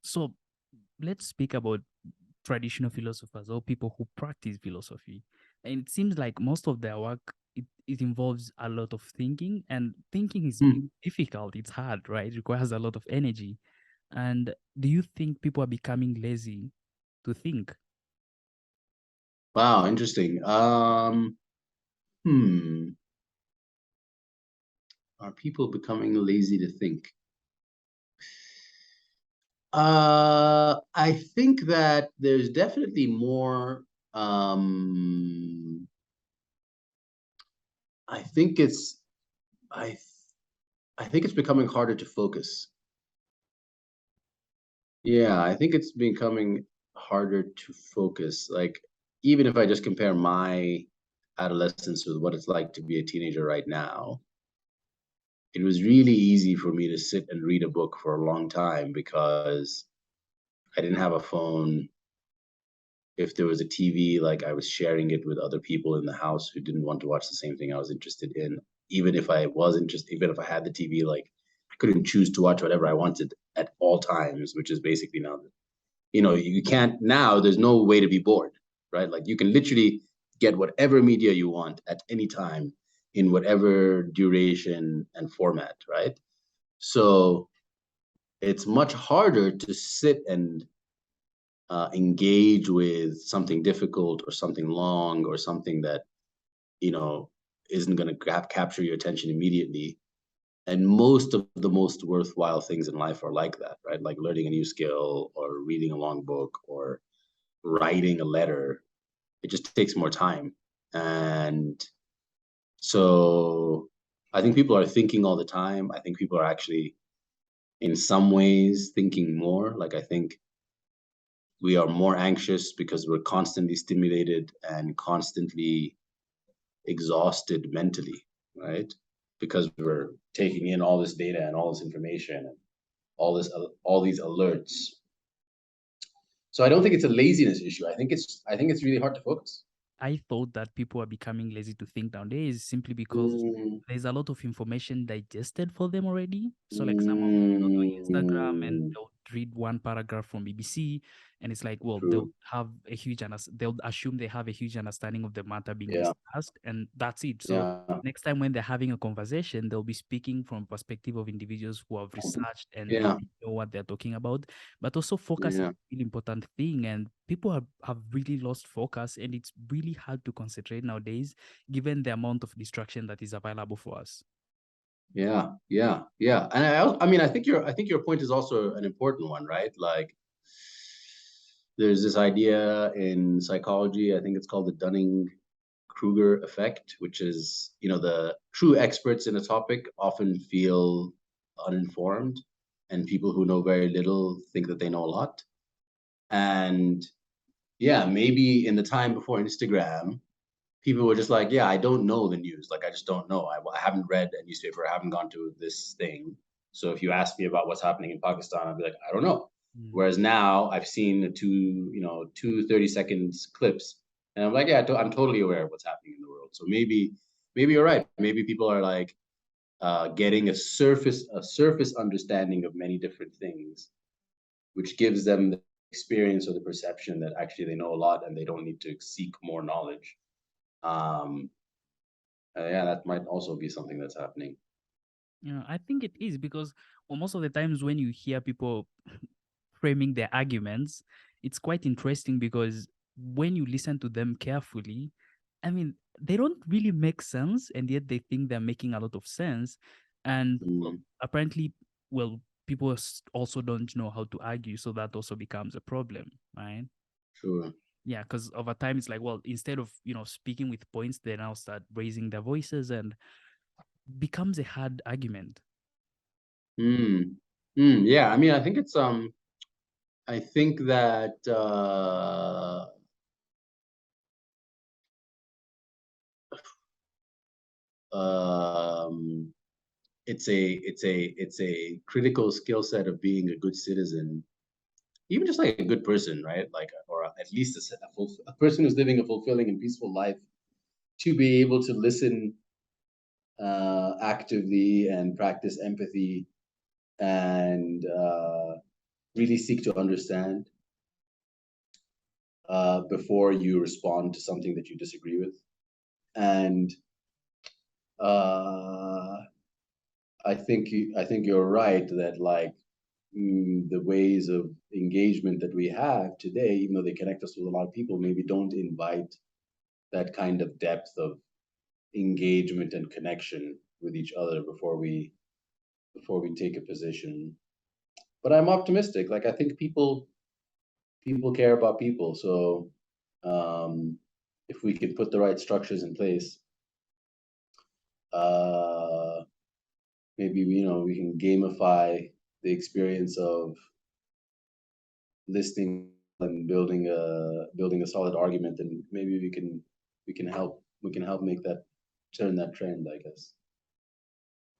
So let's speak about traditional philosophers or people who practice philosophy. And it seems like most of their work, it involves a lot of thinking, and thinking is Hmm. difficult. It's hard, right? It requires a lot of energy. And do you think people are becoming lazy to think? Wow, interesting. Hmm. Are people becoming lazy to think? I think that there's definitely more. Um, I think it's I I think it's becoming harder to focus. Yeah, I think it's becoming harder to focus. Like, even if I just compare my adolescence with what it's like to be a teenager right now, it was really easy for me to sit and read a book for a long time because I didn't have a phone. If there was a TV, like I was sharing it with other people in the house who didn't want to watch the same thing I was interested in. Even if I was interested, even if I had the TV, like I couldn't choose to watch whatever I wanted at all times, which is basically now, you can't now, there's no way to be bored, right? Like you can literally get whatever media you want at any time in whatever duration and format, right? So it's much harder to sit and engage with something difficult or something long or something that you know isn't going to capture your attention immediately. And most of the most worthwhile things in life are like that, right? Like learning a new skill or reading a long book or writing a letter. It just takes more time. And so I think people are thinking all the time. I think people are actually in some ways thinking more. Like I think we are more anxious because we're constantly stimulated and constantly exhausted mentally, right? Because we're taking in all this data and all this information and all these alerts. So I don't think it's a laziness issue. I think it's really hard to focus. I thought that people are becoming lazy to think nowadays simply because Mm, there's a lot of information digested for them already. So like someone will go to Instagram and mm, they'll read one paragraph from BBC, and it's like, well, they'll true. have a they'll assume they have a huge understanding of the matter being Yeah. discussed, and that's it. So Yeah. next time when they're having a conversation, they'll be speaking from perspective of individuals who have researched and Yeah. really know what they're talking about. But also focus is Yeah. a really important thing, and people have really lost focus, and it's really hard to concentrate nowadays given the amount of distraction that is available for us. Yeah. Yeah. Yeah. And I mean, I think your point is also an important one, right? Like, there's this idea in psychology. I think it's called the Dunning-Kruger effect, which is, the true experts in a topic often feel uninformed, and people who know very little think that they know a lot. And yeah, maybe in the time before Instagram, people were just like, yeah, I don't know the news. Like, I just don't know. I haven't read a newspaper. I haven't gone to this thing. So if you ask me about what's happening in Pakistan, I'd be like, I don't know. Mm. Whereas now I've seen two 30 seconds clips, and I'm like, yeah, I'm totally aware of what's happening in the world. So maybe you're right. Maybe people are like getting a surface understanding of many different things, which gives them the experience or the perception that actually they know a lot and they don't need to seek more knowledge. Um, yeah, that might also be something that's happening. Yeah, I think it is because, well, most of the times when you hear people framing their arguments, it's quite interesting because when you listen to them carefully, I mean, they don't really make sense, and yet they think they're making a lot of sense. And well, Mm, apparently, well, people also don't know how to argue, so that also becomes a problem, right? sure. Yeah, because over time it's like, well, instead of speaking with points, they now start raising their voices and becomes a hard argument. Mm, yeah, I mean, I think that um, it's a critical skill set of being a good citizen, even just like a good person, right? Like, or at least a person who's living a fulfilling and peaceful life, to be able to listen actively and practice empathy and really seek to understand before you respond to something that you disagree with. And I think you're right that like the ways of engagement that we have today, even though they connect us with a lot of people, maybe don't invite that kind of depth of engagement and connection with each other before we take a position. But I'm optimistic. Like I think people care about people. So um, if we can put the right structures in place, uh, maybe we can gamify the experience of listening and building a solid argument, and maybe we can help make that turn that trend, I guess.